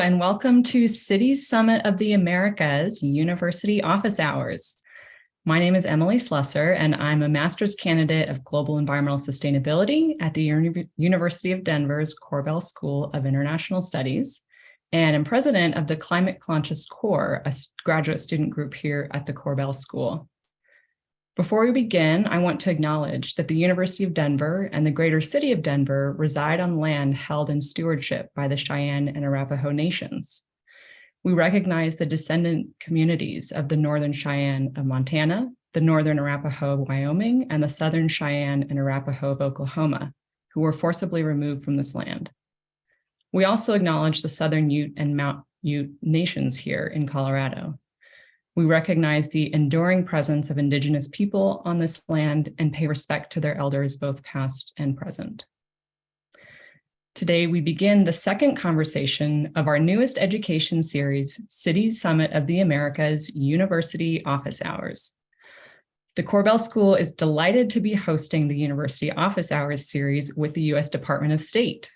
and welcome to City Summit of the Americas University Office Hours. My name is Emily Slusser, and I'm a master's candidate of Global Environmental Sustainability at the University of Denver's Korbel School of International Studies, and I'm president of the Climate Conscious Corps, a graduate student group here at the Korbel School. Before we begin, I want to acknowledge that the University of Denver and the greater city of Denver reside on land held in stewardship by the Cheyenne and Arapaho nations. We recognize the descendant communities of the Northern Cheyenne of Montana, the Northern Arapaho of Wyoming, and the Southern Cheyenne and Arapaho of Oklahoma, who were forcibly removed from this land. We also acknowledge the Southern Ute and Mount Ute nations here in Colorado. We recognize the enduring presence of Indigenous people on this land and pay respect to their elders, both past and present. Today, we begin the second conversation of our newest education series, City Summit of the Americas University Office Hours. The Korbel School is delighted to be hosting the University Office Hours series with the U.S. Department of State.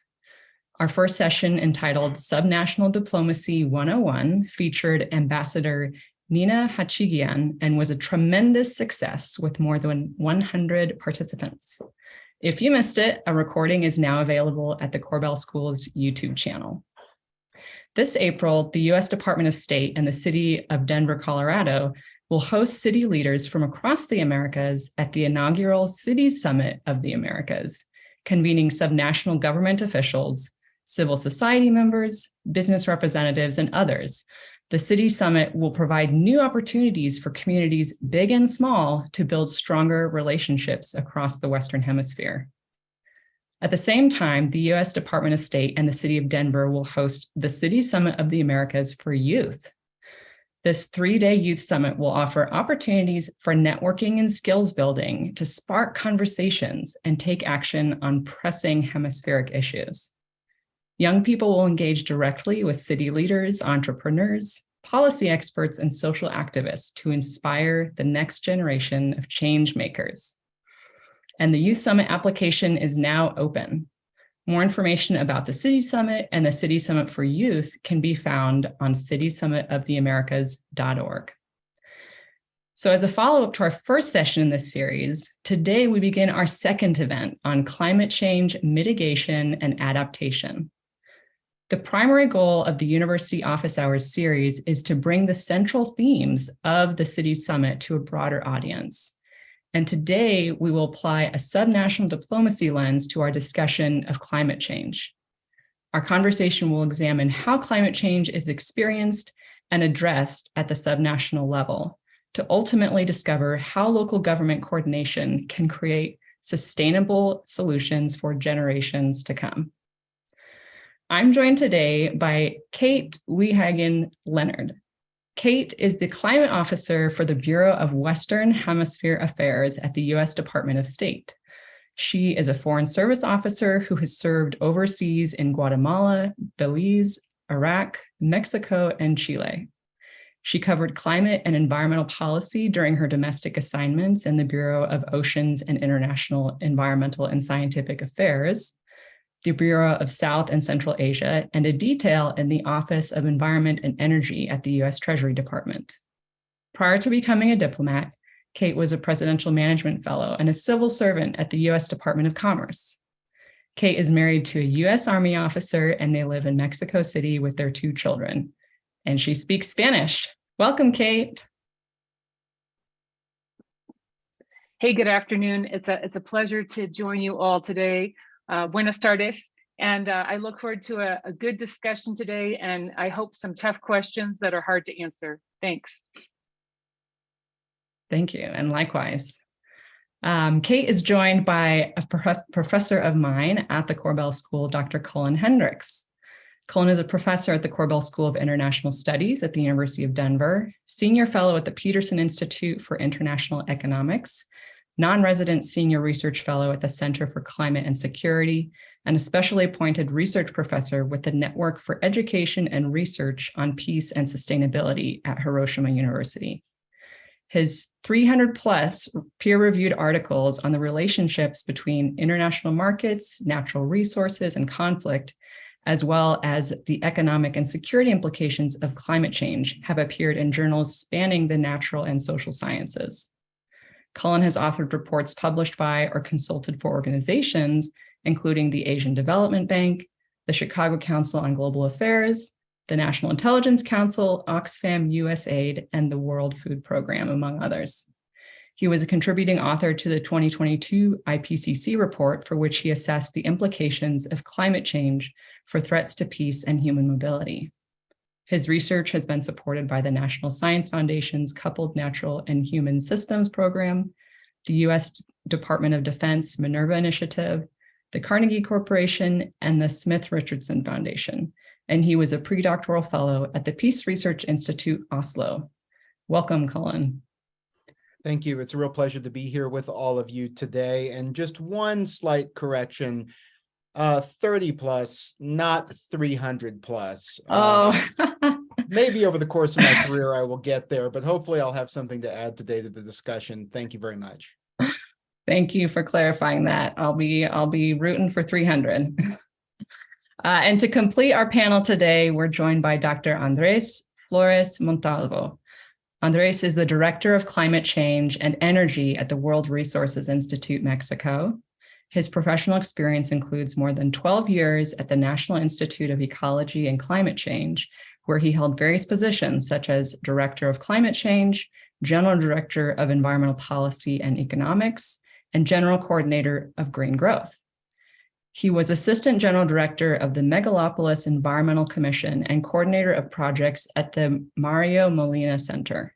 Our first session, entitled Subnational Diplomacy 101, featured Ambassador Nina Hachigian and was a tremendous success with more than 100 participants. If you missed it, a recording is now available at the Korbel School's YouTube channel. This April, the U.S. Department of State and the city of Denver, Colorado will host city leaders from across the Americas at the inaugural City Summit of the Americas, convening subnational government officials, civil society members, business representatives, and others. The City Summit will provide new opportunities for communities big and small to build stronger relationships across the Western Hemisphere. At the same time, the U.S. Department of State and the City of Denver will host the City Summit of the Americas for Youth. This 3-day youth summit will offer opportunities for networking and skills building to spark conversations and take action on pressing hemispheric issues. Young people will engage directly with city leaders, entrepreneurs, policy experts, and social activists to inspire the next generation of change makers. And the Youth Summit application is now open. More information about the City Summit and the City Summit for Youth can be found on citysummitoftheamericas.org. So as a follow-up to our first session in this series, today we begin our second event on climate change mitigation and adaptation. The primary goal of the University Office Hours series is to bring the central themes of the City Summit to a broader audience. And today, we will apply a subnational diplomacy lens to our discussion of climate change. Our conversation will examine how climate change is experienced and addressed at the subnational level to ultimately discover how local government coordination can create sustainable solutions for generations to come. I'm joined today by Kate Wehagen-Leonard. Kate is the climate officer for the Bureau of Western Hemisphere Affairs at the U.S. Department of State. She is a Foreign Service officer who has served overseas in Guatemala, Belize, Iraq, Mexico, and Chile. She covered climate and environmental policy during her domestic assignments in the Bureau of Oceans and International Environmental and Scientific Affairs, the Bureau of South and Central Asia, and a detail in the Office of Environment and Energy at the U.S. Treasury Department. Prior to becoming a diplomat, Kate was a Presidential Management Fellow and a civil servant at the U.S. Department of Commerce. Kate is married to a U.S. Army officer, and they live in Mexico City with their 2 children. And she speaks Spanish. Welcome, Kate. Hey, good afternoon. It's a pleasure to join you all today. Buenas tardes. And I look forward to a good discussion today, and I hope some tough questions that are hard to answer. Thanks. Thank you, and likewise. Kate is joined by a professor of mine at the Korbel School, Dr. Cullen Hendrix. Cullen is a professor at the Korbel School of International Studies at the University of Denver, senior fellow at the Peterson Institute for International Economics, non-resident senior research fellow at the Center for Climate and Security, and a specially appointed research professor with the Network for Education and Research on Peace and Sustainability at Hiroshima University. His 300-plus peer-reviewed articles on the relationships between international markets, natural resources, and conflict as well as the economic and security implications of climate change, have appeared in journals spanning the natural and social sciences. Cullen has authored reports published by or consulted for organizations, including the Asian Development Bank, the Chicago Council on Global Affairs, the National Intelligence Council, Oxfam USAID, and the World Food Program, among others. He was a contributing author to the 2022 IPCC report, for which he assessed the implications of climate change for threats to peace and human mobility. His research has been supported by the National Science Foundation's Coupled Natural and Human Systems Program, the U.S. Department of Defense Minerva Initiative, the Carnegie Corporation, and the Smith-Richardson Foundation, and he was a pre-doctoral fellow at the Peace Research Institute, Oslo. Welcome, Cullen. Thank you. It's a real pleasure to be here with all of you today. And just one slight correction, 30 plus, not 300 plus. Maybe over the course of my career, I will get there, but hopefully I'll have something to add today to the discussion. Thank you very much. Thank you for clarifying that. I'll be rooting for 300. And to complete our panel today, we're joined by Dr. Andrés Flores Montalvo. Andrés is the Director of Climate Change and Energy at the World Resources Institute, Mexico. His professional experience includes more than 12 years at the National Institute of Ecology and Climate Change, where he held various positions such as Director of Climate Change, General Director of Environmental Policy and Economics, and General Coordinator of Green Growth. He was Assistant General Director of the Megalopolis Environmental Commission and Coordinator of Projects at the Mario Molina Center.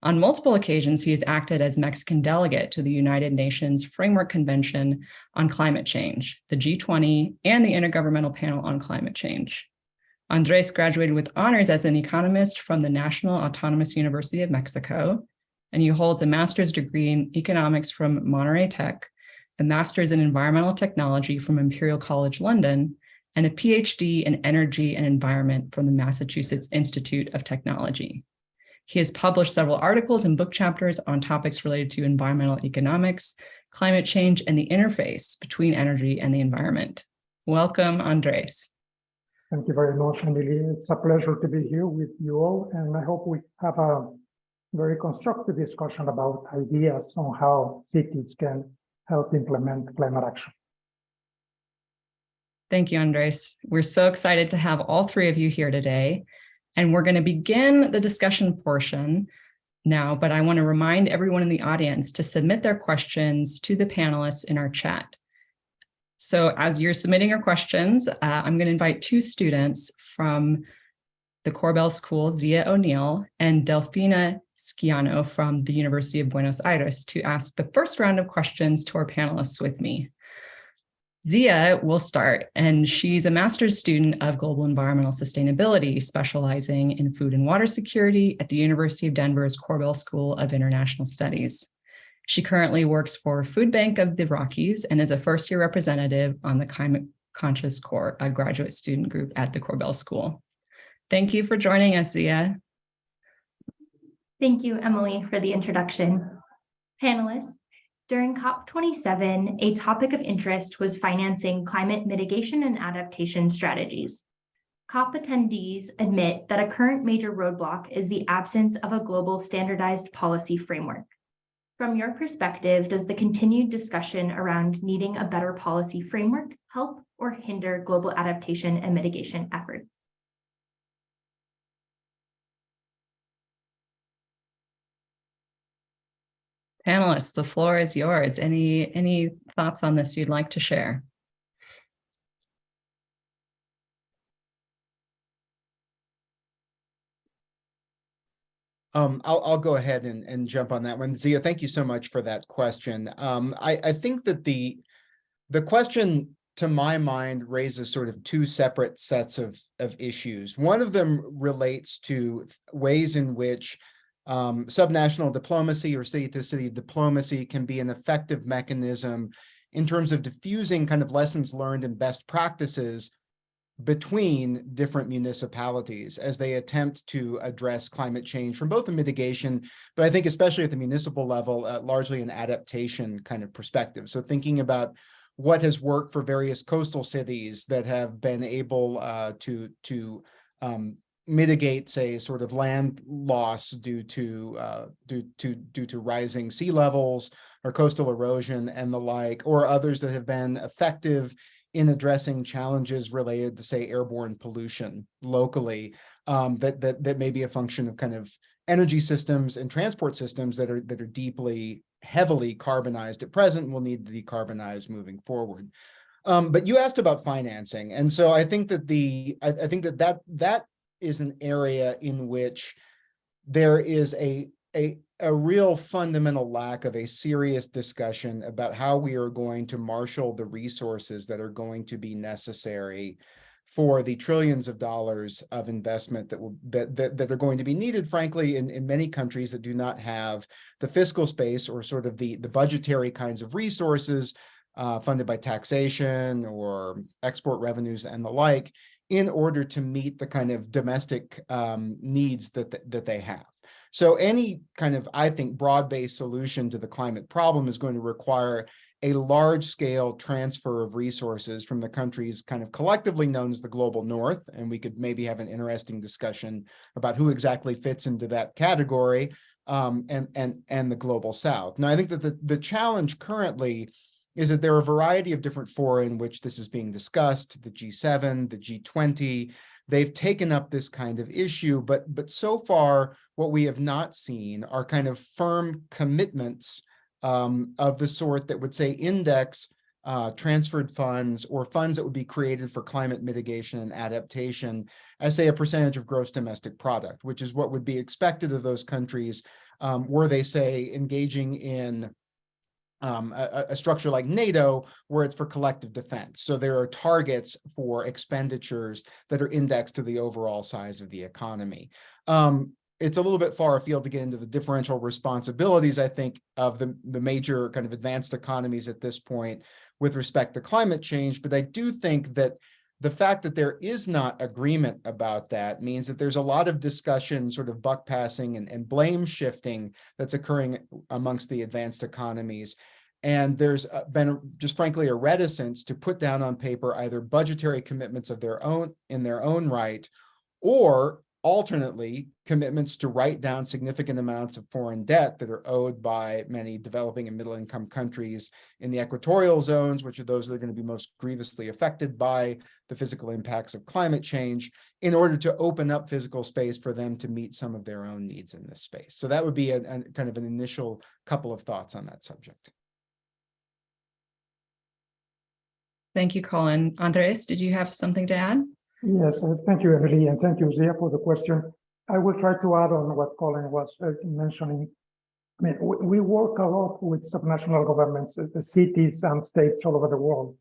On multiple occasions, he has acted as Mexican delegate to the United Nations Framework Convention on Climate Change, the G20, and the Intergovernmental Panel on Climate Change. Andrés graduated with honors as an economist from the National Autonomous University of Mexico, and he holds a master's degree in economics from Monterey Tech, a master's in environmental technology from Imperial College London, and a PhD in energy and environment from the Massachusetts Institute of Technology. He has published several articles and book chapters on topics related to environmental economics, climate change, and the interface between energy and the environment. Welcome, Andrés. Thank you very much, Emily. It's a pleasure to be here with you all, and I hope we have a very constructive discussion about ideas on how cities can help implement climate action. Thank you, Andrés. We're so excited to have all three of you here today. And we're going to begin the discussion portion now, but I want to remind everyone in the audience to submit their questions to the panelists in our chat. So as you're submitting your questions, I'm going to invite two students from the Korbel School, Zia O'Neill and Delfina Sciano from the University of Buenos Aires, to ask the first round of questions to our panelists with me. Zia will start, and she's a master's student of global environmental sustainability, specializing in food and water security at the University of Denver's Korbel School of International Studies. She currently works for Food Bank of the Rockies and is a first-year representative on the Climate Conscious Corps, a graduate student group at the Korbel School. Thank you for joining us, Zia. Thank you, Emily, for the introduction. Panelists, during COP27, a topic of interest was financing climate mitigation and adaptation strategies. COP attendees admit that a current major roadblock is the absence of a global standardized policy framework. From your perspective, does the continued discussion around needing a better policy framework help or hinder global adaptation and mitigation efforts? Panelists, the floor is yours. Any thoughts on this you'd like to share? I'll go ahead and jump on that one. Zia, thank you so much for that question. I think that the question, to my mind, raises sort of two separate sets of issues. One of them relates to ways in which subnational diplomacy or city-to-city diplomacy can be an effective mechanism in terms of diffusing kind of lessons learned and best practices between different municipalities as they attempt to address climate change from both a mitigation, but I think especially at the municipal level, largely an adaptation kind of perspective. So thinking about what has worked for various coastal cities that have been able to mitigate, say, sort of land loss due to rising sea levels or coastal erosion and the like, or others that have been effective in addressing challenges related to, say, airborne pollution locally, that may be a function of kind of energy systems and transport systems that are deeply, heavily carbonized at present and will need to decarbonize moving forward. But you asked about financing, and so I think that I think that is an area in which there is a real fundamental lack of a serious discussion about how we are going to marshal the resources that are going to be necessary for the trillions of dollars of investment that are going to be needed, frankly, in many countries that do not have the fiscal space or sort of the budgetary kinds of resources funded by taxation or export revenues and the like, in order to meet the kind of domestic needs that they have. So any kind of, I think, broad-based solution to the climate problem is going to require a large-scale transfer of resources from the countries kind of collectively known as the global north, and we could maybe have an interesting discussion about who exactly fits into that category, and the global south. Now, I think that the challenge currently is that there are a variety of different fora in which this is being discussed, the G7, the G20. They've taken up this kind of issue, but so far, what we have not seen are kind of firm commitments of the sort that would, say, index transferred funds or funds that would be created for climate mitigation and adaptation as, say, a percentage of gross domestic product, which is what would be expected of those countries were they, say, engaging in a structure like NATO, where it's for collective defense. So there are targets for expenditures that are indexed to the overall size of the economy. It's a little bit far afield to get into the differential responsibilities, I think, of the major kind of advanced economies at this point with respect to climate change. But I do think that the fact that there is not agreement about that means that there's a lot of discussion, sort of buck passing and blame shifting that's occurring amongst the advanced economies. And there's been just frankly a reticence to put down on paper either budgetary commitments of their own in their own right, or alternately commitments to write down significant amounts of foreign debt that are owed by many developing and middle income countries in the equatorial zones, which are those that are going to be most grievously affected by the physical impacts of climate change, in order to open up physical space for them to meet some of their own needs in this space. So that would be a kind of an initial couple of thoughts on that subject. Thank you, Colin. Andres, did you have something to add? Yes, thank you, Emily, and thank you, Zia, for the question. I will try to add on what Colin was mentioning. I mean, we work a lot with subnational governments, the cities and states all over the world.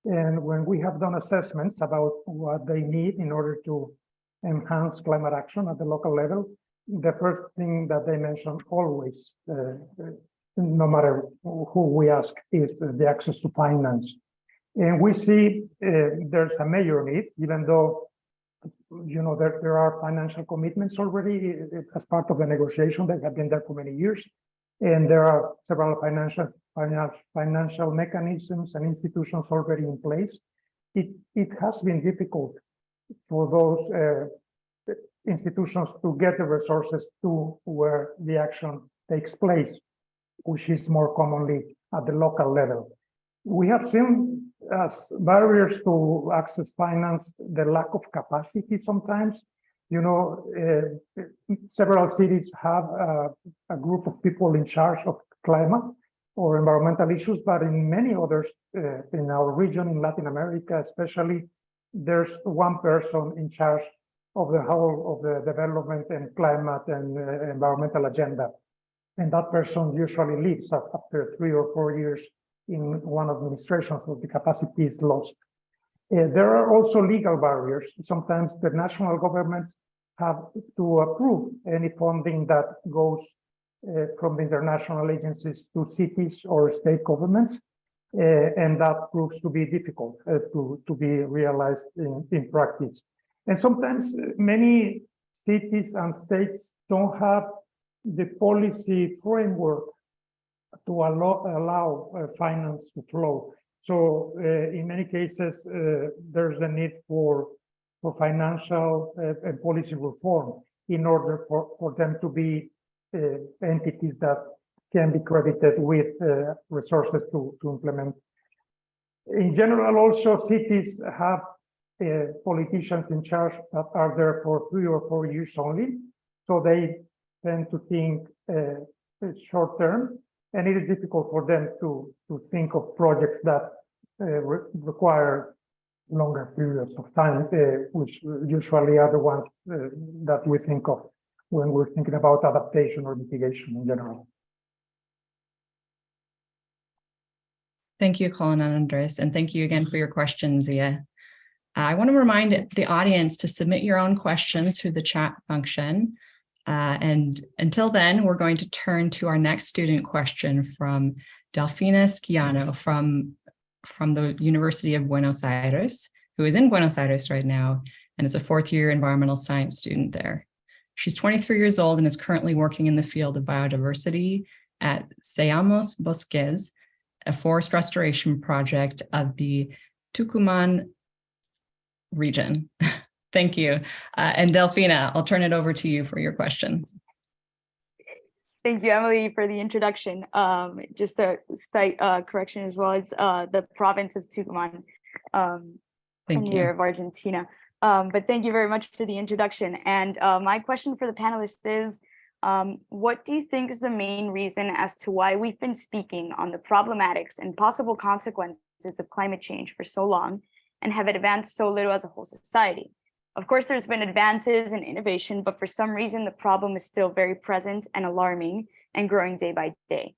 And when we have done assessments about what they need in order to enhance climate action at the local level, the first thing that they mention always, no matter who we ask, is the access to finance. And we see there's a major need, even though, you know, there are financial commitments already as part of the negotiation that have been there for many years. And there are several financial mechanisms and institutions already in place. It has been difficult for those institutions to get the resources to where the action takes place, which is more commonly at the local level. We have seen as barriers to access finance the lack of capacity sometimes. You know, several cities have a group of people in charge of climate or environmental issues, but in many others, in our region, in Latin America especially, there's one person in charge of the whole of the development and climate and environmental agenda. And that person usually leaves after 3 or 4 years in one administration, so the capacity is lost. There are also legal barriers. Sometimes the national governments have to approve any funding that goes from the international agencies to cities or state governments, and that proves to be difficult to be realized in practice. And sometimes many cities and states don't have the policy framework to allow finance to flow. So in many cases, there's a need for financial and policy reform in order for them to be entities that can be credited with resources to implement. In general, also cities have politicians in charge that are there for 3 or 4 years only. So they tend to think short term, and it is difficult for them to think of projects that require longer periods of time, which usually are the ones that we think of when we're thinking about adaptation or mitigation in general. Thank you, Cullen Hendrix, and thank you again for your question, Zia. I want to remind the audience to submit your own questions through the chat function. And until then, we're going to turn to our next student question from Delfina Schiano from the University of Buenos Aires, who is in Buenos Aires right now and is a 4th-year environmental science student there. She's 23 years old and is currently working in the field of biodiversity at Seamos Bosques, a forest restoration project of the Tucumán region. Thank you. And Delfina, I'll turn it over to you for your question. Thank you, Emily, for the introduction. Just a slight correction as well as the province of Tucumán near of Argentina. But thank you very much for the introduction. And my question for the panelists is, what do you think is the main reason as to why we've been speaking on the problematics and possible consequences of climate change for so long and have advanced so little as a whole society? Of course, there's been advances in innovation, but for some reason, the problem is still very present and alarming and growing day by day.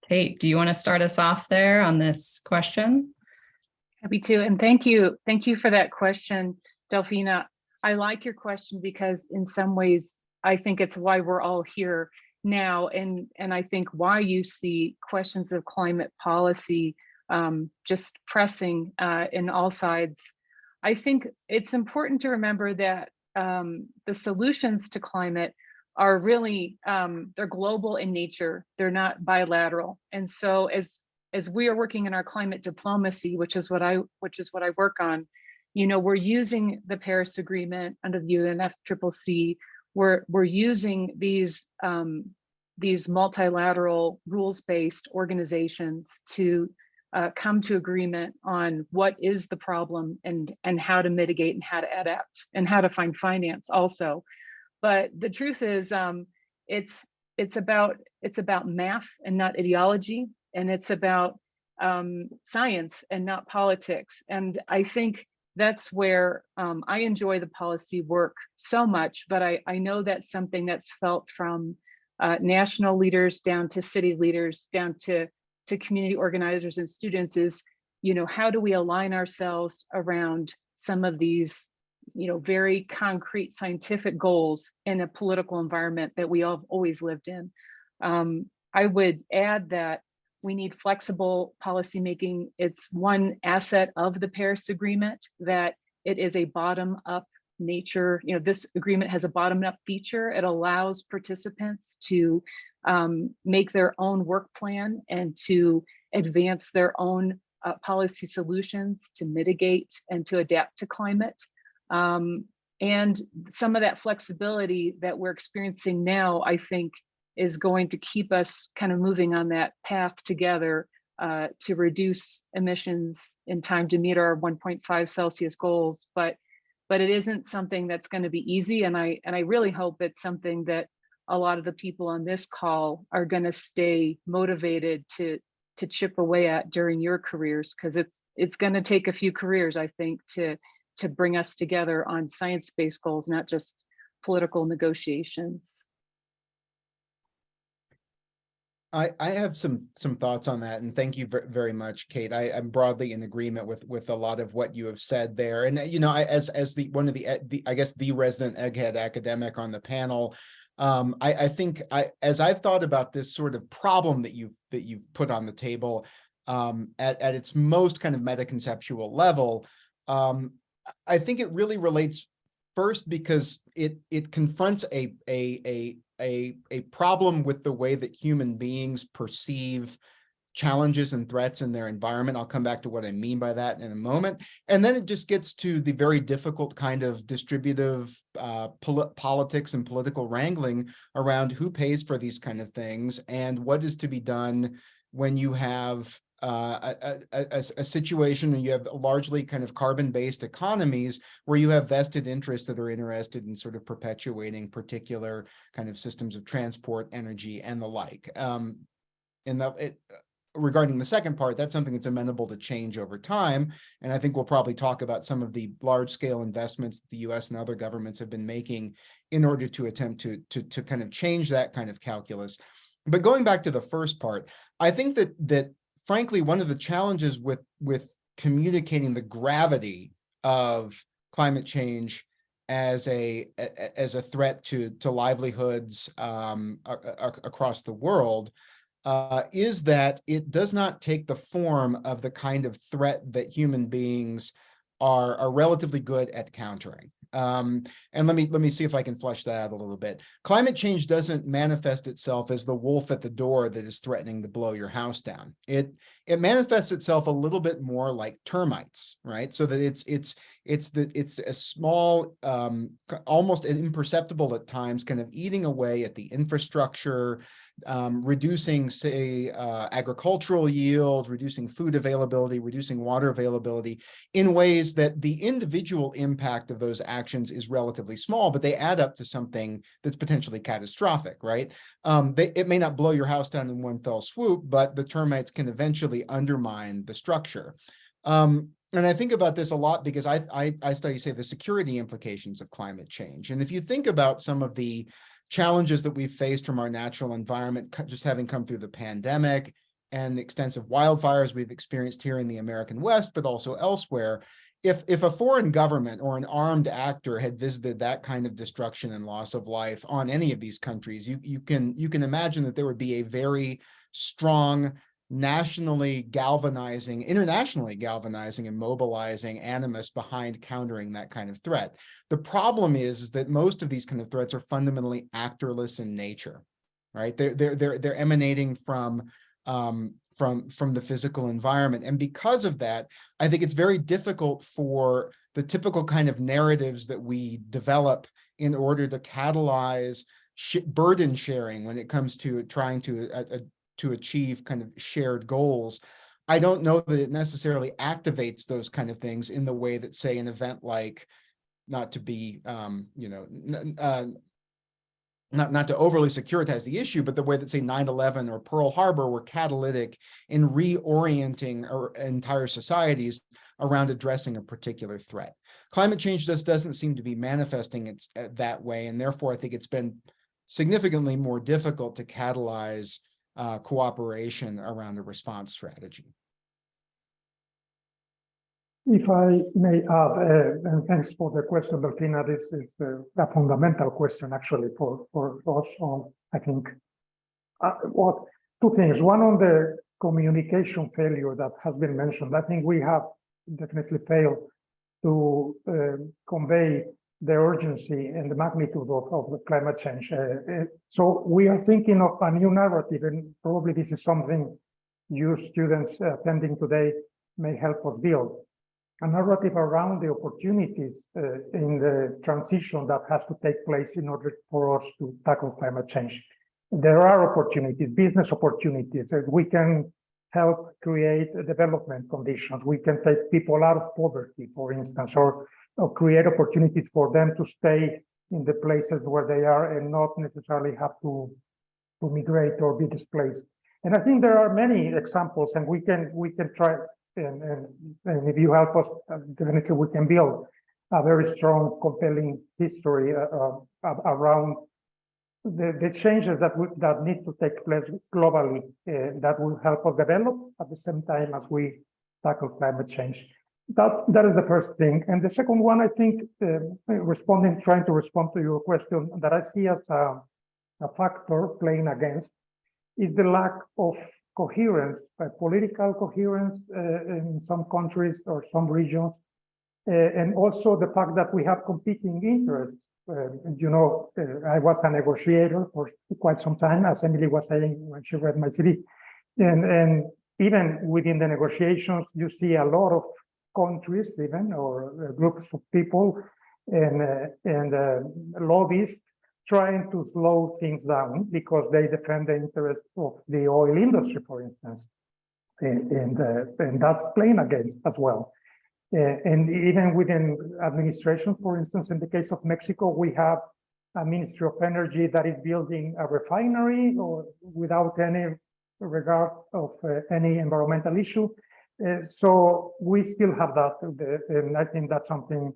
Kate, do you want to start us off there on this question? Happy to, and thank you for that question, Delfina. I like your question because in some ways, I think it's why we're all here now, and I think why you see questions of climate policy just pressing in all sides. I think it's important to remember that the solutions to climate are really, they're global in nature, they're not bilateral. And so as we are working in our climate diplomacy, which is what I work on, you know, we're using the Paris Agreement under the UNFCCC. We're using these multilateral rules-based organizations to come to agreement on what is the problem and how to mitigate and how to adapt and how to find finance also. But the truth is, it's about math and not ideology, and it's about science and not politics. And I think that's where I enjoy the policy work so much, but I know that's something that's felt from national leaders down to city leaders, down to community organizers and students is, you know, how do we align ourselves around some of these, you know, very concrete scientific goals in a political environment that we all have always lived in. I would add that we need flexible policymaking. It's one asset of the Paris Agreement that it is a bottom-up nature. You know, this agreement has a bottom-up feature. It allows participants to make their own work plan and to advance their own policy solutions to mitigate and to adapt to climate. And some of that flexibility that we're experiencing now, I think, is going to keep us kind of moving on that path together to reduce emissions in time to meet our 1.5 Celsius goals. But it isn't something that's going to be easy. And I really hope it's something that a lot of the people on this call are going to stay motivated to chip away at during your careers, because it's going to take a few careers, I think, to bring us together on science-based goals, not just political negotiations. I have some thoughts on that, and thank you very much, Kate. I'm broadly in agreement with a lot of what you have said there. And you know, as one of the I guess the resident egghead academic on the panel, I think as I've thought about this sort of problem that you've put on the table at its most kind of meta-conceptual level, I think it really relates first because it confronts a a problem with the way that human beings perceive challenges and threats in their environment. I'll come back to what I mean by that in a moment. And then it just gets to the very difficult kind of distributive politics and political wrangling around who pays for these kind of things and what is to be done when you have a situation and you have largely kind of carbon-based economies where you have vested interests that are interested in sort of perpetuating particular kind of systems of transport, energy, and the like. Regarding the second part, that's something that's amenable to change over time. And I think we'll probably talk about some of the large-scale investments that the US and other governments have been making in order to attempt to kind of change that kind of calculus. But going back to the first part, I think that frankly, one of the challenges with communicating the gravity of climate change as a threat to livelihoods across the world is that it does not take the form of the kind of threat that human beings are relatively good at countering. And let me see if I can flesh that out a little bit. Climate change doesn't manifest itself as the wolf at the door that is threatening to blow your house down. It manifests itself a little bit more like termites, right? So that it's a small, almost imperceptible at times, kind of eating away at the infrastructure, reducing, say, agricultural yields, reducing food availability, reducing water availability in ways that the individual impact of those actions is relatively small, but they add up to something that's potentially catastrophic, right? It may not blow your house down in one fell swoop, but the termites can eventually undermine the structure. And I think about this a lot because I study, say, the security implications of climate change. And if you think about some of the challenges that we've faced from our natural environment, just having come through the pandemic and the extensive wildfires we've experienced here in the American West, but also elsewhere, if a foreign government or an armed actor had visited that kind of destruction and loss of life on any of these countries, you can imagine that there would be a very strong internationally galvanizing and mobilizing animus behind countering that kind of threat. The problem is that most of these kind of threats are fundamentally actorless in nature, right? They're emanating from the physical environment. And because of that, I think it's very difficult for the typical kind of narratives that we develop in order to catalyze burden sharing when it comes to trying to achieve kind of shared goals. I don't know that it necessarily activates those kind of things in the way that, say, an event like, not to be, not to overly securitize the issue, but the way that, say, 9/11 or Pearl Harbor were catalytic in reorienting our entire societies around addressing a particular threat. Climate change just doesn't seem to be manifesting it that way, and therefore I think it's been significantly more difficult to catalyze cooperation around a response strategy. If I may add, and thanks for the question, Delfina, this is a fundamental question actually for us all, I think. Two things. One, on the communication failure that has been mentioned. I think we have definitely failed to convey the urgency and the magnitude of the climate change. So we are thinking of a new narrative, and probably this is something you students attending today may help us build. A narrative around the opportunities in the transition that has to take place in order for us to tackle climate change. There are opportunities, business opportunities, that we can help create development conditions. We can take people out of poverty, for instance, or create opportunities for them to stay in the places where they are and not necessarily have to migrate or be displaced. And I think there are many examples, and we can try, and if you help us, definitely we can build a very strong, compelling history around the changes that need to take place globally that will help us develop at the same time as we tackle climate change. That is the first thing. And the second one, I think, trying to respond to your question, that I see as a factor playing against is the lack of coherence, political coherence in some countries or some regions And also the fact that we have competing interests. I was a negotiator for quite some time, as Emily was saying when she read my CV. And even within the negotiations, you see a lot of countries even, or groups of people and lobbyists trying to slow things down because they defend the interests of the oil industry, for instance. And that's playing against as well. And even within administration, for instance, in the case of Mexico, we have a Ministry of Energy that is building a refinery or without any regard of any environmental issue. So we still have that, and I think that's something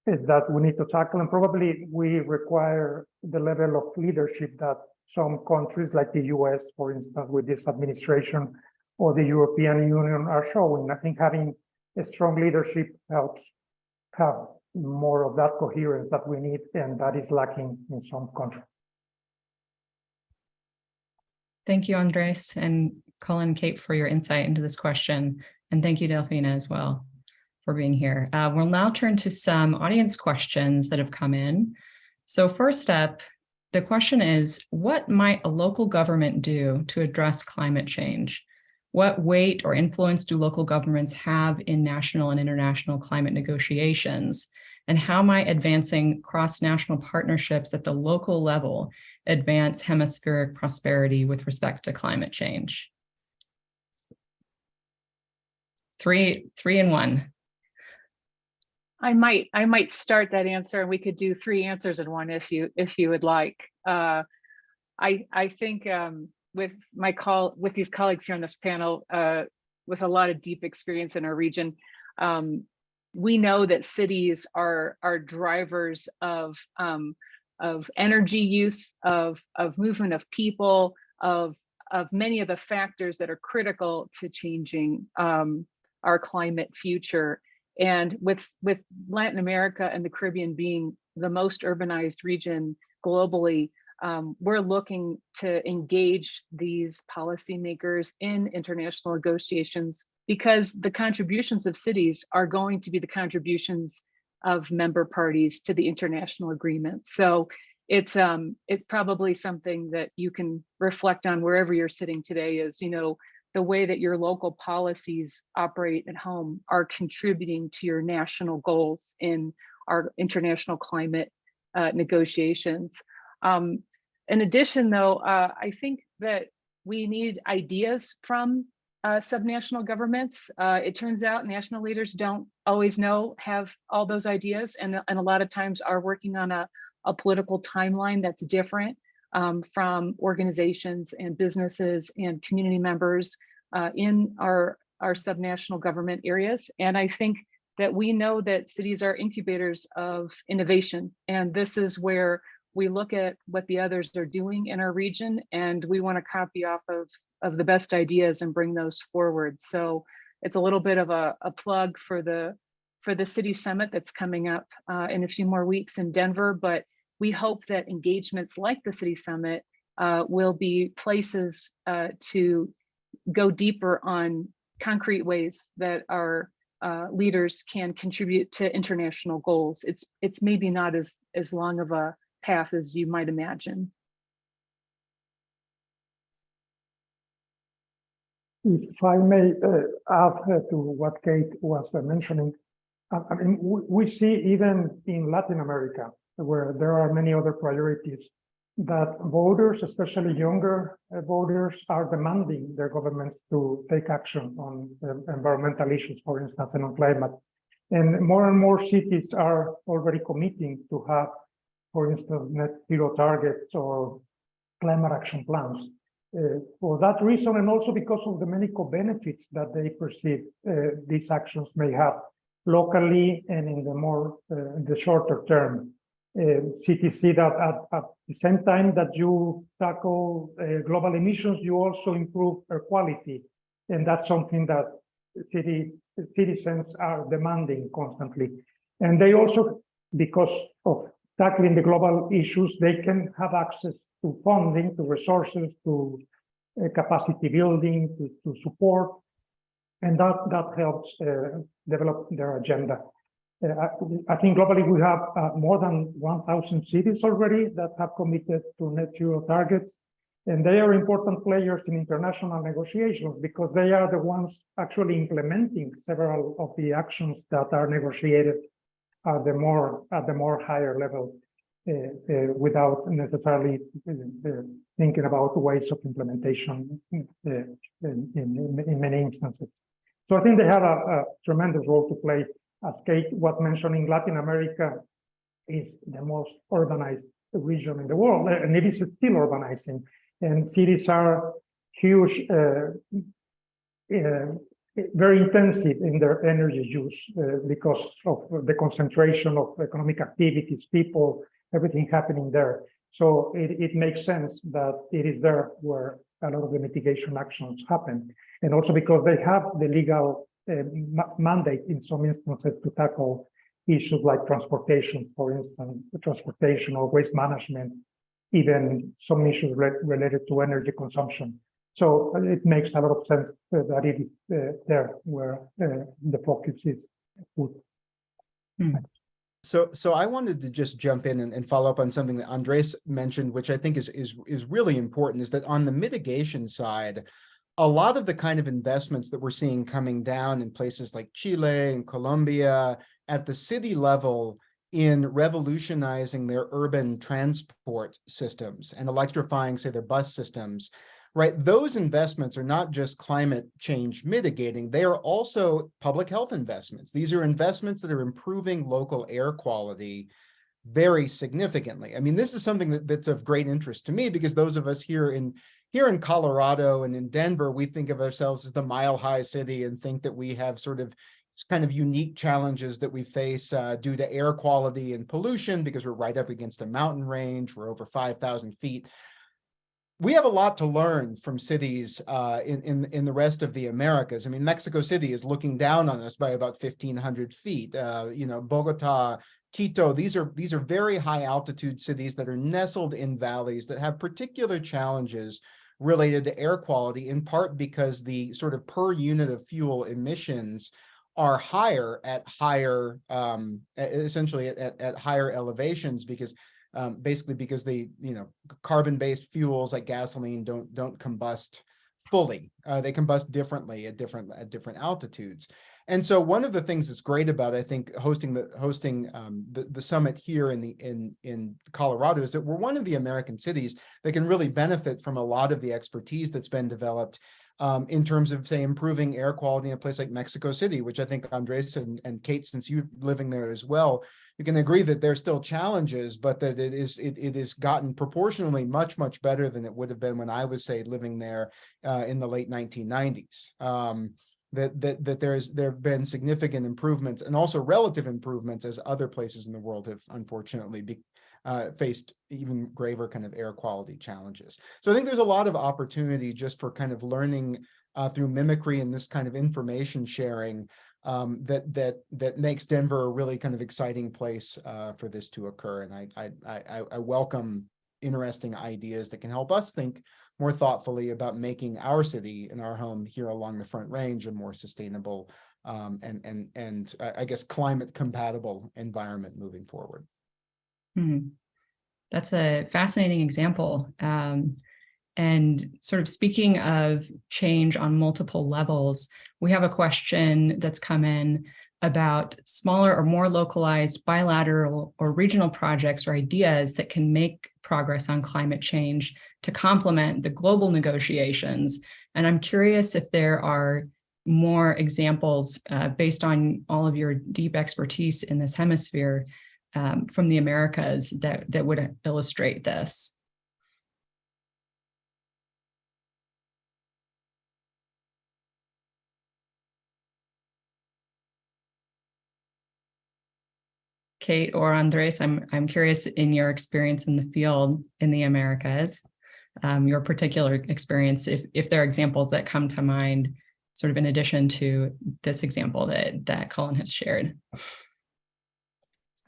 that we need to tackle, and probably we require the level of leadership that some countries like the US, for instance, with this administration, or the European Union are showing. I think having a strong leadership helps have more of that coherence that we need, and that is lacking in some countries. Thank you, Andres, and Cullen, Kate, for your insight into this question. And thank you, Delphina, as well, for being here. We'll now turn to some audience questions that have come in. So first up, the question is, what might a local government do to address climate change? What weight or influence do local governments have in national and international climate negotiations? And how might advancing cross-national partnerships at the local level advance hemispheric prosperity with respect to climate change? Three in one. I might start that answer, and we could do 3 answers in one if you would like. I think with these colleagues here on this panel, with a lot of deep experience in our region, we know that cities are drivers of energy use, of movement of people, of many of the factors that are critical to changing our climate future. And with Latin America and the Caribbean being the most urbanized region globally, we're looking to engage these policymakers in international negotiations, because the contributions of cities are going to be the contributions of member parties to the international agreement. So it's probably something that you can reflect on wherever you're sitting today, is, the way that your local policies operate at home are contributing to your national goals in our international climate negotiations. In addition, though, I think that we need ideas from subnational governments. It turns out national leaders don't always have all those ideas, and a lot of times are working on a political timeline that's different from organizations and businesses and community members in our subnational government areas. And I think that we know that cities are incubators of innovation, and this is where we look at what the others are doing in our region, and we want to copy off of the best ideas and bring those forward. So it's a little bit of a plug for the city summit that's coming up in a few more weeks in Denver. But we hope that engagements like the city summit will be places to go deeper on concrete ways that our leaders can contribute to international goals. It's maybe not as long of a path as you might imagine. If I may add to what Kate was mentioning, I mean, we see even in Latin America, where there are many other priorities, that voters, especially younger voters, are demanding their governments to take action on environmental issues, for instance, and on climate. And more cities are already committing to have, for instance, net zero targets or climate action plans. For that reason, and also because of the many co-benefits that they perceive these actions may have locally and in the shorter term. Cities see that at the same time that you tackle global emissions, you also improve air quality. And that's something that citizens are demanding constantly. And they also, because of tackling the global issues, they can have access to funding, to resources, to capacity building, to support, and that helps develop their agenda. I think globally we have more than 1,000 cities already that have committed to net zero targets. And they are important players in international negotiations because they are the ones actually implementing several of the actions that are negotiated at the more higher level without necessarily thinking about ways of implementation in many instances. So I think they have a tremendous role to play. As Kate was mentioning, Latin America is the most urbanized region in the world, and it is still urbanizing. And cities are huge, very intensive in their energy use because of the concentration of economic activities, people, everything happening there. So it makes sense that it is there where a lot of the mitigation actions happen. And also because they have the legal mandate in some instances to tackle issues like transportation, for instance, transportation or waste management, even some issues related to energy consumption. So it makes a lot of sense that it is there where the focus is put. So I wanted to just jump in and follow up on something that Andres mentioned, which I think is really important, is that on the mitigation side, a lot of the kind of investments that we're seeing coming down in places like Chile and Colombia at the city level in revolutionizing their urban transport systems and electrifying, say, their bus systems, right? Those investments are not just climate change mitigating, they are also public health investments. These are investments that are improving local air quality very significantly. I mean, this is something that's of great interest to me because those of us here in Colorado and in Denver, we think of ourselves as the mile-high city and think that we have sort of kind of unique challenges that we face due to air quality and pollution because we're right up against a mountain range, we're over 5,000 feet. We have a lot to learn from cities in the rest of the Americas. I mean, Mexico City is looking down on us by about 1,500 feet. You know, Bogota, Quito, these are very high altitude cities that are nestled in valleys that have particular challenges related to air quality, in part because the sort of per unit of fuel emissions are higher at higher, essentially at higher elevations because basically because they, you know, carbon-based fuels like gasoline don't combust fully. They combust differently at different altitudes. And so one of the things that's great about, I think, hosting the summit here in Colorado is that we're one of the American cities that can really benefit from a lot of the expertise that's been developed in terms of, say, improving air quality in a place like Mexico City, which I think Andres and Kate, since you're living there as well, you can agree that there's still challenges, but that it is gotten proportionally much better than it would have been when I was, say, living there in the late 1990s. That there have been significant improvements and also relative improvements as other places in the world have unfortunately faced even graver kind of air quality challenges. So I think there's a lot of opportunity just for kind of learning through mimicry and this kind of information sharing that makes Denver a really kind of exciting place for this to occur. And I welcome interesting ideas that can help us think more thoughtfully about making our city and our home here along the Front Range a more sustainable and I guess climate compatible environment moving forward. That's a fascinating example. And sort of speaking of change on multiple levels, we have a question that's come in about smaller or more localized bilateral or regional projects or ideas that can make progress on climate change to complement the global negotiations. And I'm curious if there are more examples based on all of your deep expertise in this hemisphere from the Americas that would illustrate this. Kate or Andres, I'm curious in your experience in the field in the Americas, your particular experience, if there are examples that come to mind, sort of in addition to this example that Cullen has shared.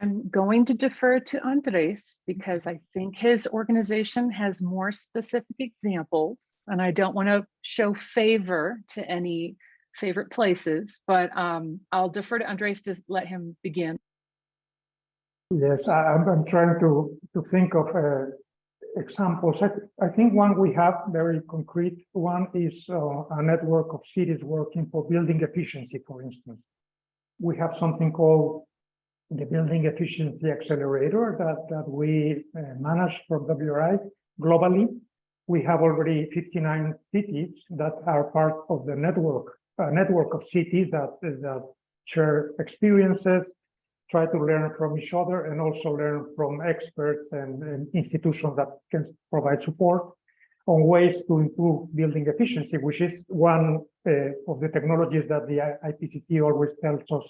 I'm going to defer to Andres because I think his organization has more specific examples, and I don't want to show favor to any favorite places, but I'll defer to Andres to let him begin. Yes, I'm trying to think of examples. I think one we have very concrete one is a network of cities working for building efficiency, for instance. We have something called the Building Efficiency Accelerator that we manage from WRI globally. We have already 59 cities that are part of the network, a network of cities that share experiences, try to learn from each other, and also learn from experts and institutions that can provide support on ways to improve building efficiency, which is one of the technologies that the IPCC always tells us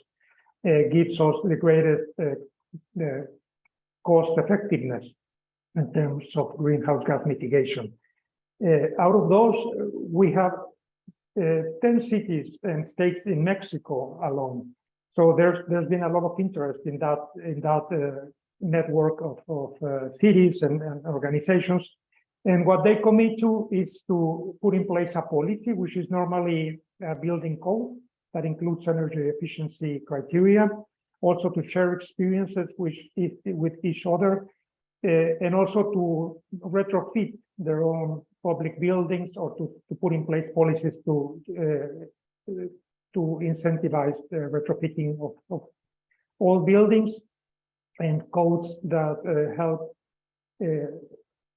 gives us the greatest cost effectiveness in terms of greenhouse gas mitigation. Out of those, we have 10 cities and states in Mexico alone. So there's been a lot of interest in that network of cities and organizations. And what they commit to is to put in place a policy, which is normally a building code that includes energy efficiency criteria, also to share experiences with each other, and also to retrofit their own public buildings, or to put in place policies to incentivize the retrofitting of all buildings, and codes that help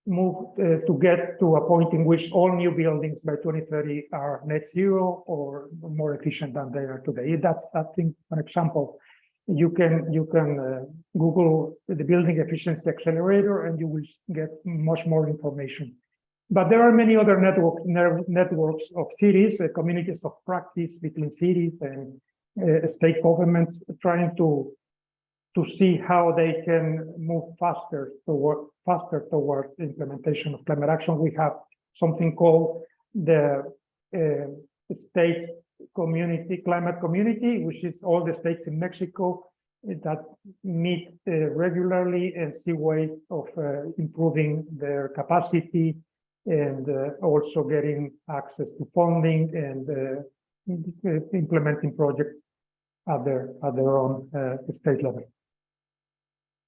move to get to a point in which all new buildings by 2030 are net zero or more efficient than they are today. That's, I think, an example. You can Google the Building Efficiency Accelerator and you will get much more information. But there are many other networks of cities, communities of practice between cities and state governments, trying to see how they can move faster towards the implementation of climate action. We have something called the States Climate Community, which is all the states in Mexico that meet regularly and see ways of improving their capacity, and also getting access to funding and implementing projects at their own state level.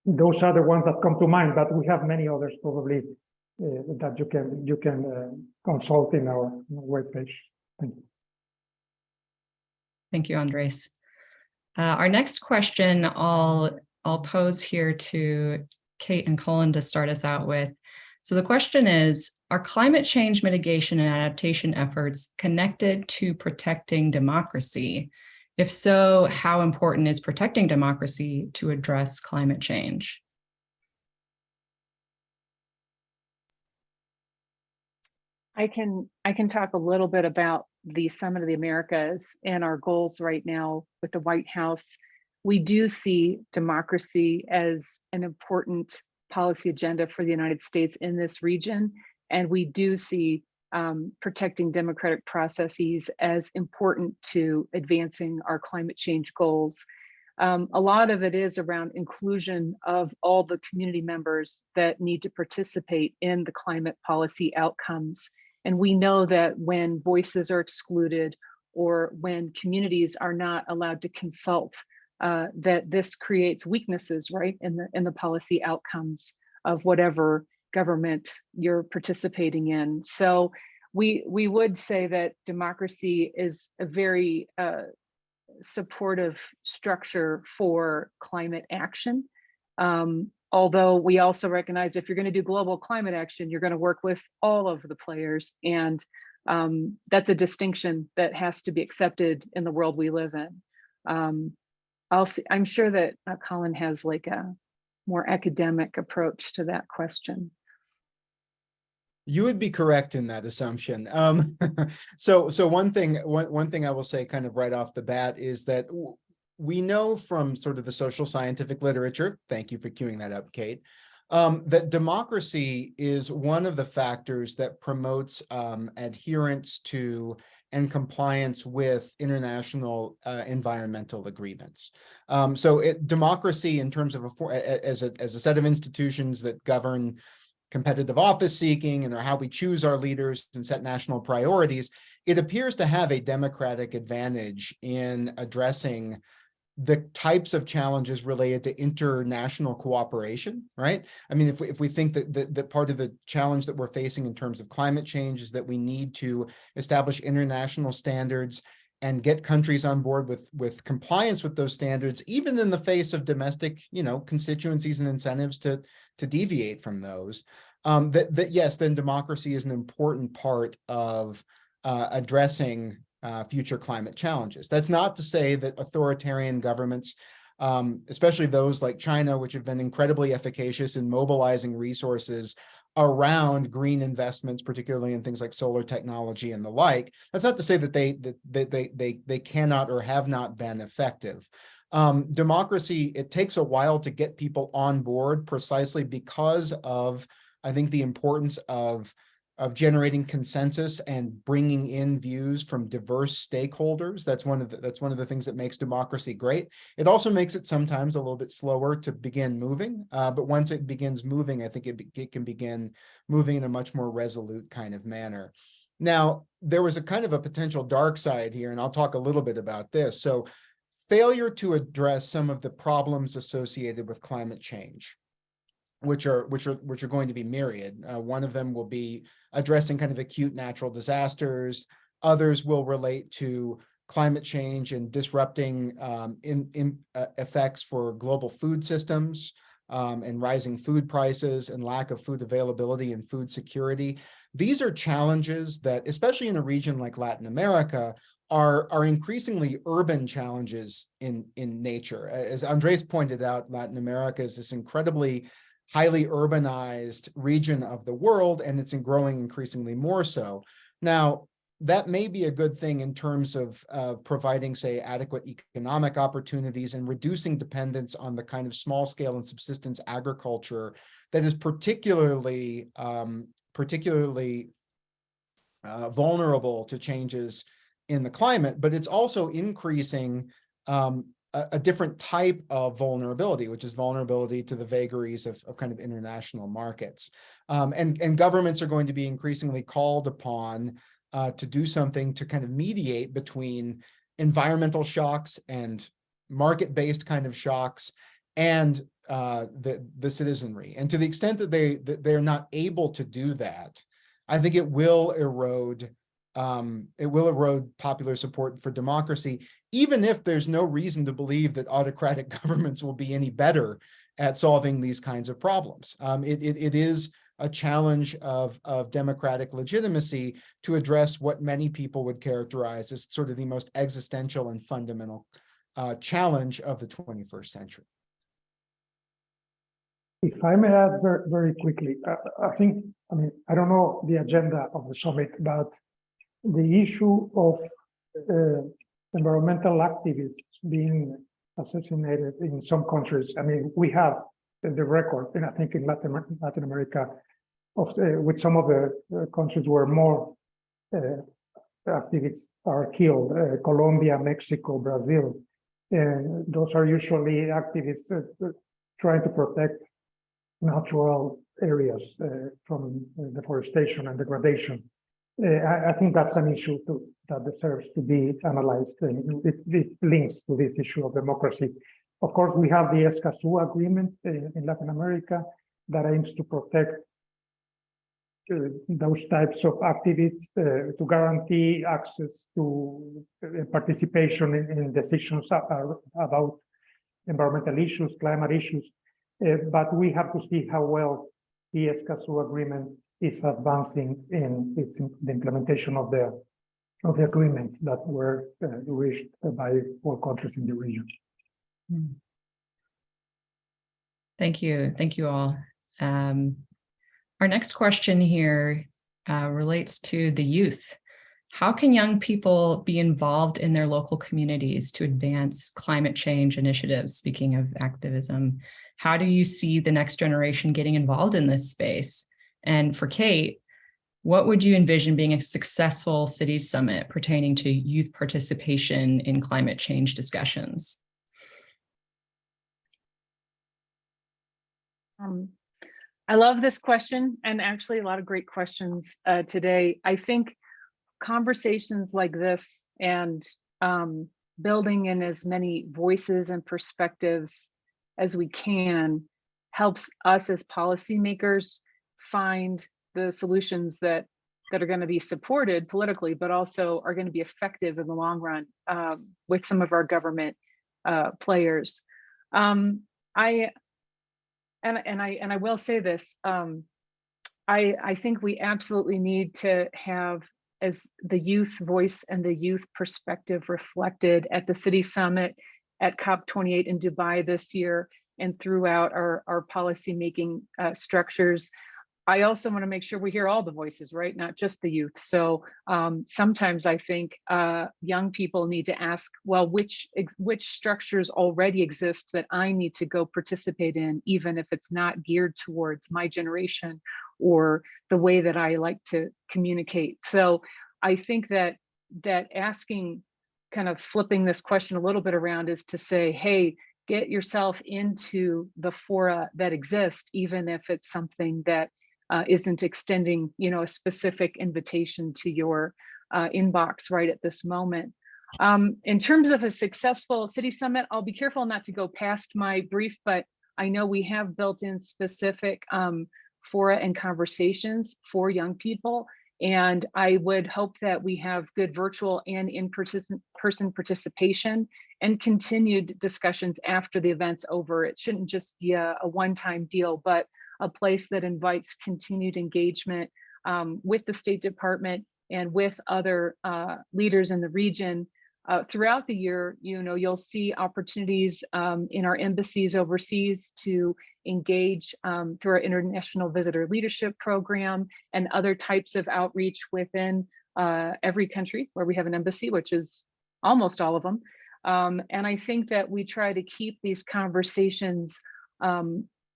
Those are the ones that come to mind, but we have many others probably that you can consult in our webpage. Thank you. Thank you, Andres. Our next question I'll pose here to Kate and Cullen to start us out with. So the question is, are climate change mitigation and adaptation efforts connected to protecting democracy? If so, how important is protecting democracy to address climate change? I can talk a little bit about the Summit of the Americas and our goals right now with the White House. We do see democracy as an important policy agenda for the United States in this region, and we do see protecting democratic processes as important to advancing our climate change goals. A lot of it is around inclusion of all the community members that need to participate in the climate policy outcomes. And we know that when voices are excluded, or when communities are not allowed to consult, that this creates weaknesses, right, in the policy outcomes of whatever government you're participating in. So we would say that democracy is a very supportive structure for climate action. Although we also recognize if you're going to do global climate action, you're going to work with all of the players. And that's a distinction that has to be accepted in the world we live in. I'm sure that Cullen has like a more academic approach to that question. You would be correct in that assumption. So one thing I will say kind of right off the bat is that we know from sort of the social scientific literature, thank you for queuing that up, Kate, that democracy is one of the factors that promotes adherence to and compliance with international environmental agreements. Democracy in terms of as a set of institutions that govern competitive office seeking and how we choose our leaders and set national priorities, it appears to have a democratic advantage in addressing the types of challenges related to international cooperation, right? I mean, if we think that part of the challenge that we're facing in terms of climate change is that we need to establish international standards and get countries on board with compliance with those standards, even in the face of domestic, constituencies and incentives to deviate from those, yes, then democracy is an important part of addressing future climate challenges. That's not to say that authoritarian governments, especially those like China, which have been incredibly efficacious in mobilizing resources around green investments, particularly in things like solar technology and the like. That's not to say that they cannot or have not been effective. Democracy, it takes a while to get people on board, precisely because of, I think, the importance of generating consensus and bringing in views from diverse stakeholders. That's one of the things that makes democracy great. It also makes it sometimes a little bit slower to begin moving, but once it begins moving, I think it can begin moving in a much more resolute kind of manner. Now, there was a kind of a potential dark side here, and I'll talk a little bit about this. So, failure to address some of the problems associated with climate change, which are going to be myriad. One of them will be addressing kind of acute natural disasters. Others will relate to climate change and disrupting effects for global food systems, and rising food prices and lack of food availability and food security. These are challenges that, especially in a region like Latin America, are increasingly urban challenges in nature. As Andres pointed out, Latin America is this incredibly highly urbanized region of the world, and it's growing increasingly more so. Now, that may be a good thing in terms of providing, say, adequate economic opportunities and reducing dependence on the kind of small scale and subsistence agriculture that is particularly vulnerable to changes in the climate, but it's also increasing a different type of vulnerability, which is vulnerability to the vagaries of kind of international markets. And governments are going to be increasingly called upon to do something to kind of mediate between environmental shocks and market-based kind of shocks and the citizenry. And to the extent that they're not able to do that, I think it will erode popular support for democracy, even if there's no reason to believe that autocratic governments will be any better at solving these kinds of problems. It is a challenge of democratic legitimacy to address what many people would characterize as sort of the most existential and fundamental challenge of the 21st century. If I may add very, very quickly, I don't know the agenda of the summit, but the issue of environmental activists being assassinated in some countries. I mean, we have the record, and I think in Latin America, with some of the countries where more activists are killed, Colombia, Mexico, Brazil. And those are usually activists trying to protect natural areas from deforestation and degradation. I think that's an issue that deserves to be analyzed. It links to this issue of democracy. Of course, we have the Escazú agreement in Latin America that aims to protect those types of activities, to guarantee access to participation in decisions about environmental issues, climate issues. But we have to see how well the Escazú agreement is advancing in the implementation of the agreements that were reached by all countries in the region. Thank you all. Our next question here relates to the youth. How can young people be involved in their local communities to advance climate change initiatives? Speaking of activism, how do you see the next generation getting involved in this space? And for Kate, what would you envision being a successful cities summit pertaining to youth participation in climate change discussions? I love this question, and actually a lot of great questions today. I think conversations like this and building in as many voices and perspectives as we can helps us as policymakers find the solutions that are going to be supported politically, but also are going to be effective in the long run with some of our government players. I will say this. I think we absolutely need to have as the youth voice and the youth perspective reflected at the city summit, at COP28 in Dubai this year, and throughout our policy making structures. I also want to make sure we hear all the voices, right? Not just the youth. So sometimes I think young people need to ask, well, which structures already exist that I need to go participate in, even if it's not geared towards my generation or the way that I like to communicate. So I think that asking, kind of flipping this question a little bit around, is to say, hey, get yourself into the fora that exist, even if it's something that isn't extending, a specific invitation to your inbox right at this moment. In terms of a successful city summit, I'll be careful not to go past my brief, but I know we have built in specific fora and conversations for young people. And I would hope that we have good virtual and in-person participation and continued discussions after the event's over. It shouldn't just be a one-time deal, but a place that invites continued engagement with the State Department and with other leaders in the region. Throughout the year, you'll see opportunities in our embassies overseas to engage through our International Visitor Leadership Program and other types of outreach within every country where we have an embassy, which is almost all of them. And I think that we try to keep these conversations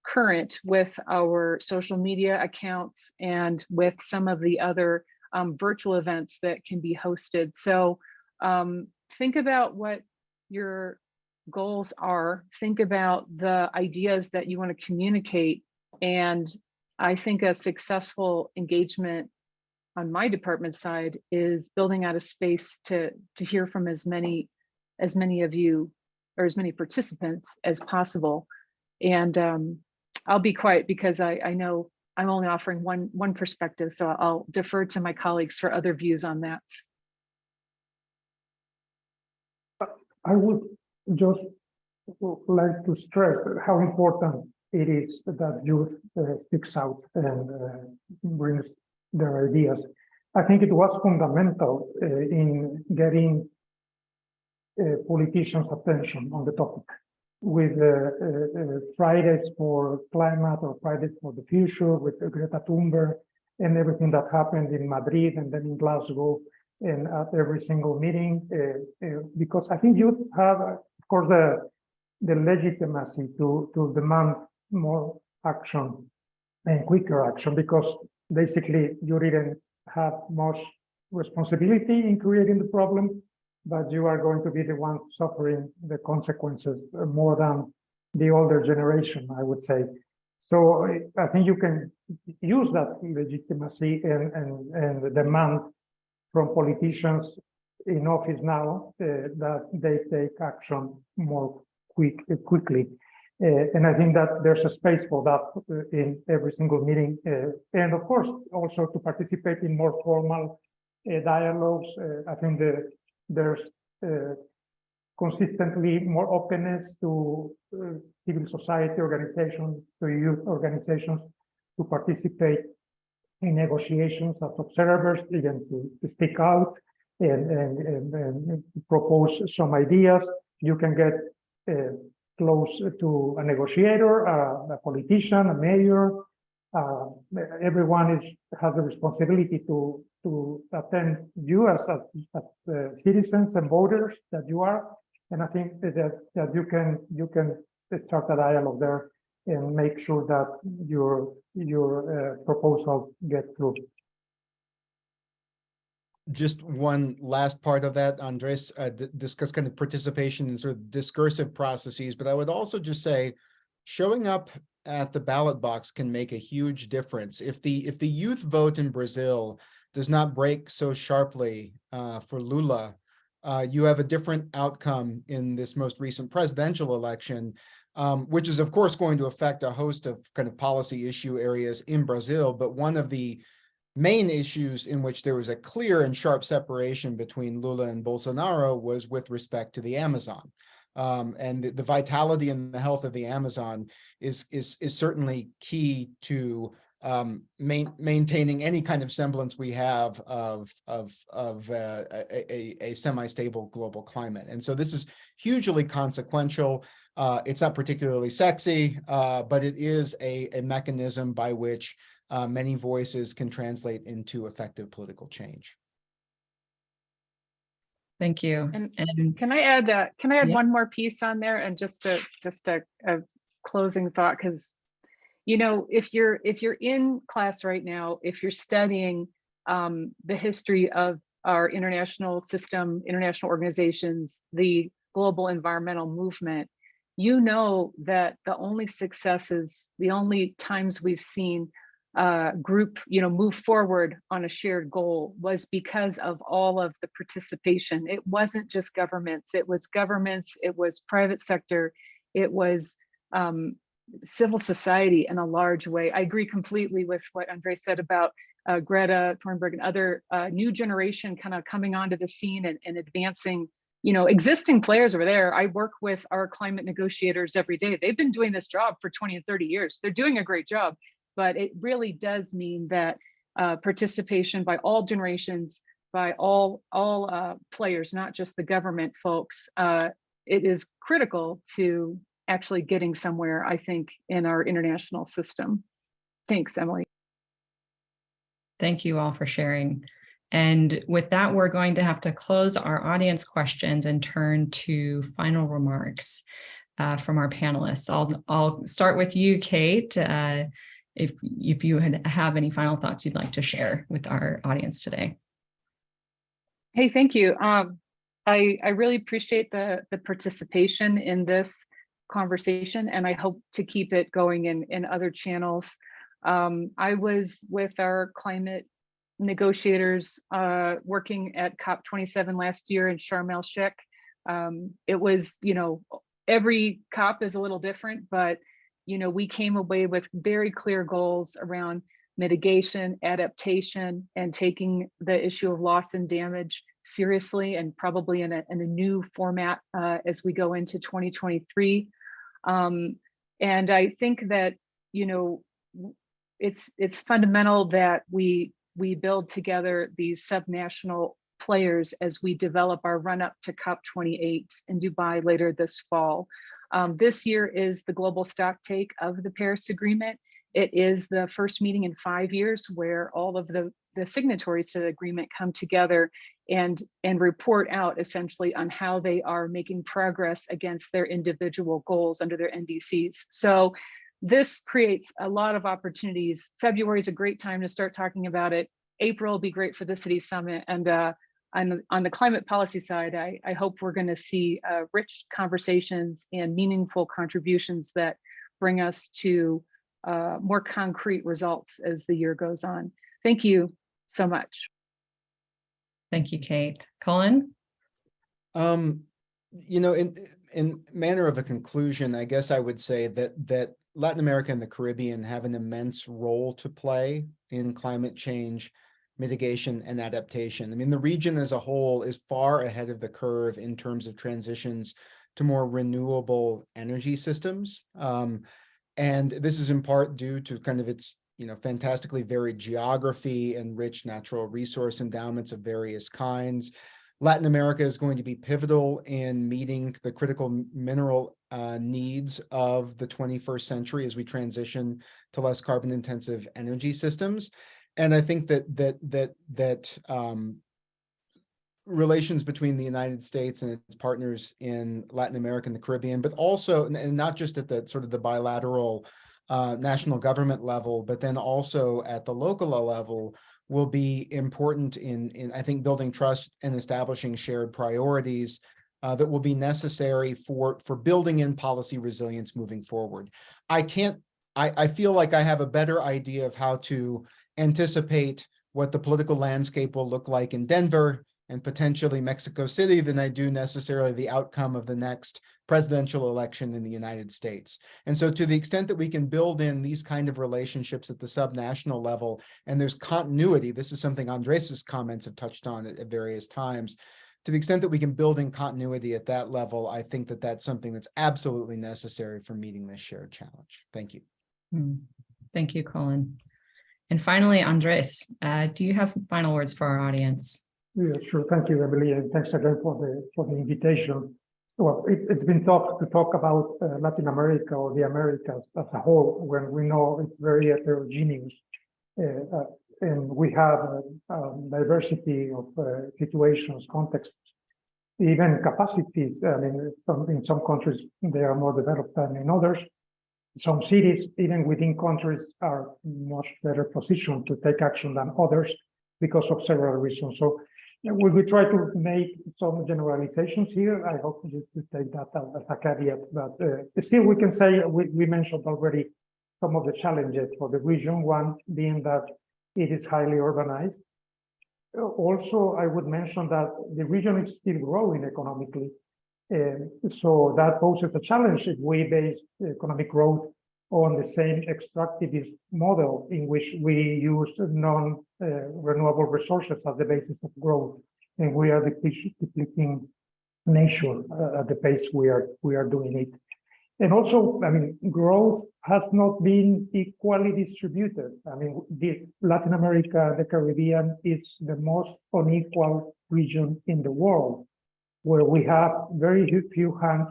current with our social media accounts and with some of the other virtual events that can be hosted. So think about what your goals are, think about the ideas that you want to communicate. And I think a successful engagement on my department side is building out a space to hear from as many of you, or as many participants as possible. And I'll be quiet because I know I'm only offering one perspective, so I'll defer to my colleagues for other views on that. I would just like to stress how important it is that youth speaks out and brings their ideas. I think it was fundamental in getting politicians' attention on the topic. With Fridays for Climate or Fridays for the Future, with Greta Thunberg and everything that happened in Madrid and then in Glasgow, and at every single meeting, because I think youth have, of course, the legitimacy to demand more action and quicker action, because basically you didn't have much responsibility in creating the problem, but you are going to be the one suffering the consequences more than the older generation, I would say. So I think you can use that legitimacy and demand from politicians in office now that they take action more quickly. And I think that there's a space for that in every single meeting. And of course, also to participate in more formal dialogues. I think there's consistently more openness to civil society organizations, to youth organizations to participate in negotiations as observers, even to speak out and propose some ideas. You can get close to a negotiator, a politician, a mayor. Everyone has the responsibility to attend you as citizens and voters that you are. And I think that you can start a dialogue there and make sure that your proposal get through. Just one last part of that, Andres, discuss kind of participation in sort of discursive processes, but I would also just say showing up at the ballot box can make a huge difference. If the youth vote in Brazil does not break so sharply for Lula, you have a different outcome in this most recent presidential election, which is of course going to affect a host of kind of policy issue areas in Brazil. But one of the main issues in which there was a clear and sharp separation between Lula and Bolsonaro was with respect to the Amazon. And the vitality and the health of the Amazon is certainly key to maintaining any kind of semblance we have of a semi-stable global climate. And so this is hugely consequential. It's not particularly sexy, but it is a mechanism by which many voices can translate into effective political change. Thank you. And can I add yeah. one more piece on there, and just a closing thought? Because, you know, if you're in class right now, if you're studying the history of our international system, international organizations, the global environmental movement, you know that the only successes, the only times we've seen group, you know, move forward on a shared goal was because of all of the participation. It wasn't just governments, it was private sector, it was civil society in a large way. I agree completely with what Andre said about Greta Thunberg and other new generation kind of coming onto the scene and advancing, you know, existing players over there. I work with our climate negotiators every day. They've been doing this job for 20 and 30 years. They're doing a great job. But it really does mean that participation by all generations, by all players, not just the government folks, it is critical to actually getting somewhere, I think, in our international system. Thanks, Emily. Thank you all for sharing. And with that, we're going to have to close our audience questions and turn to final remarks from our panelists. I'll start with you, Kate. If you have any final thoughts you'd like to share with our audience today. Hey, thank you. I really appreciate the participation in this conversation, and I hope to keep it going in other channels. I was with our climate negotiators working at COP27 last year in Sharm el-Sheikh. It was, you know, every COP is a little different, but you know, we came away with very clear goals around mitigation, adaptation, and taking the issue of loss and damage seriously, and probably in a new format as we go into 2023. And I think that, you know, it's fundamental that we build together these subnational players as we develop our run up to COP28 in Dubai later this fall. This year is the global stock take of the Paris Agreement. It is the first meeting in 5 years where all of the signatories to the agreement come together and report out essentially on how they are making progress against their individual goals under their NDCs. So this creates a lot of opportunities. February is a great time to start talking about it. April will be great for the City Summit. And on the climate policy side, I hope we're going to see rich conversations and meaningful contributions that bring us to more concrete results as the year goes on. Thank you so much. Thank you, Kate. Cullen? You know, in manner of a conclusion, I guess I would say that Latin America and the Caribbean have an immense role to play in climate change mitigation and adaptation. I mean, the region as a whole is far ahead of the curve in terms of transitions to more renewable energy systems. And this is in part due to kind of its, you know, fantastically varied geography and rich natural resource endowments of various kinds. Latin America is going to be pivotal in meeting the critical mineral needs of the 21st century as we transition to less carbon intensive energy systems. And I think that relations between the United States and its partners in Latin America and the Caribbean, but also, and not just at the sort of the bilateral national government level, but then also at the local level, will be important in I think building trust and establishing shared priorities that will be necessary for building in policy resilience moving forward. I feel like I have a better idea of how to anticipate what the political landscape will look like in Denver and potentially Mexico City than I do necessarily the outcome of the next presidential election in the United States. And so to the extent that we can build in these kind of relationships at the subnational level, and there's continuity, this is something Andres's comments have touched on at various times, to the extent that we can build in continuity at that level, I think that that's something that's absolutely necessary for meeting this shared challenge. Thank you. Thank you, Cullen. And finally, Andres, do you have final words for our audience? Yeah, sure. Thank you, Emily, and thanks again for the invitation. Well, it's been tough to talk about Latin America or the Americas as a whole when we know it's very heterogeneous, and we have a diversity of situations, contexts, even capacities. I mean, in some countries they are more developed than in others. Some cities, even within countries, are much better positioned to take action than others because of several reasons. So we will try to make some generalizations here. I hope you take that as a caveat, but still we can say, we mentioned already some of the challenges for the region, one being that it is highly urbanized. Also, I would mention that the region is still growing economically. So that poses a challenge if we base economic growth on the same extractivist model in which we use non-renewable resources as the basis of growth, and we are depleting nature at the pace we are doing it. And also, I mean, growth has not been equally distributed. I mean, Latin America, the Caribbean is the most unequal region in the world, where we have very few hands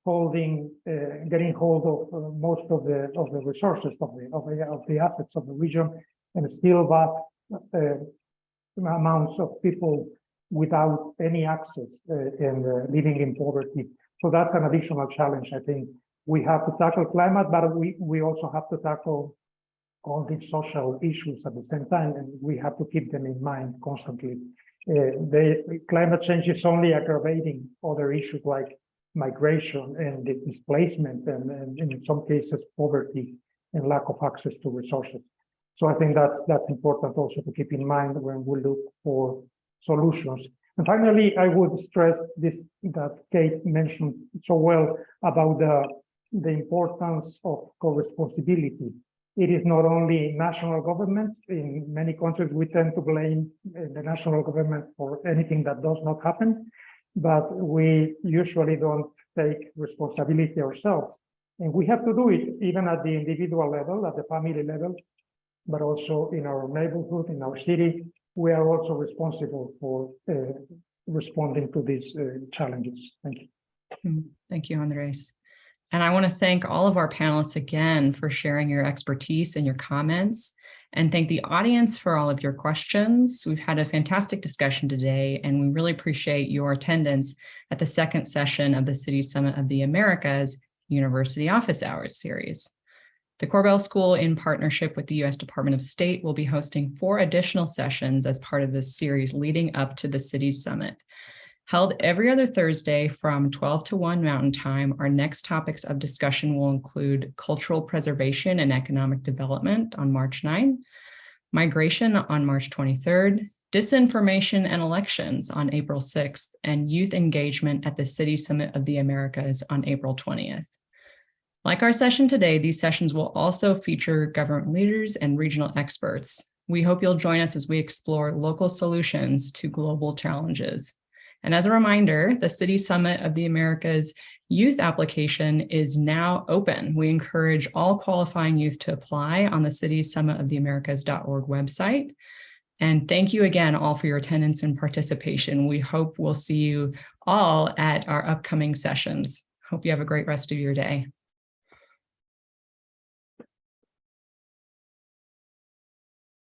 getting hold of most of the resources of the assets of the region, and still vast amounts of people without any access and living in poverty. So that's an additional challenge. I think we have to tackle climate, but we also have to tackle all these social issues at the same time, and we have to keep them in mind constantly. The climate change is only aggravating other issues like migration and displacement, and in some cases poverty and lack of access to resources. So I think that's important also to keep in mind when we look for solutions. And finally, I would stress this that Kate mentioned so well about the importance of co-responsibility. It is not only national government. In many countries, we tend to blame the national government for anything that does not happen, but we usually don't take responsibility ourselves. And we have to do it even at the individual level, at the family level, but also in our neighborhood, in our city. We are also responsible for responding to these challenges. Thank you. Thank you, Andres. And I want to thank all of our panelists again for sharing your expertise and your comments, and thank the audience for all of your questions. We've had a fantastic discussion today, and we really appreciate your attendance at the second session of the City Summit of the Americas University Office Hours series. The Korbel School, in partnership with the U.S. Department of State, will be hosting 4 additional sessions as part of this series leading up to the City Summit. Held every other Thursday from 12 to 1 Mountain Time, our next topics of discussion will include cultural preservation and economic development on March 9, migration on March 23rd, disinformation and elections on April 6th, and youth engagement at the City Summit of the Americas on April 20th. Like our session today, these sessions will also feature government leaders and regional experts. We hope you'll join us as we explore local solutions to global challenges. And as a reminder, the City Summit of the Americas youth application is now open. We encourage all qualifying youth to apply on the City Summit of the Americas.org website. And thank you again all for your attendance and participation. We hope we'll see you all at our upcoming sessions. Hope you have a great rest of your day.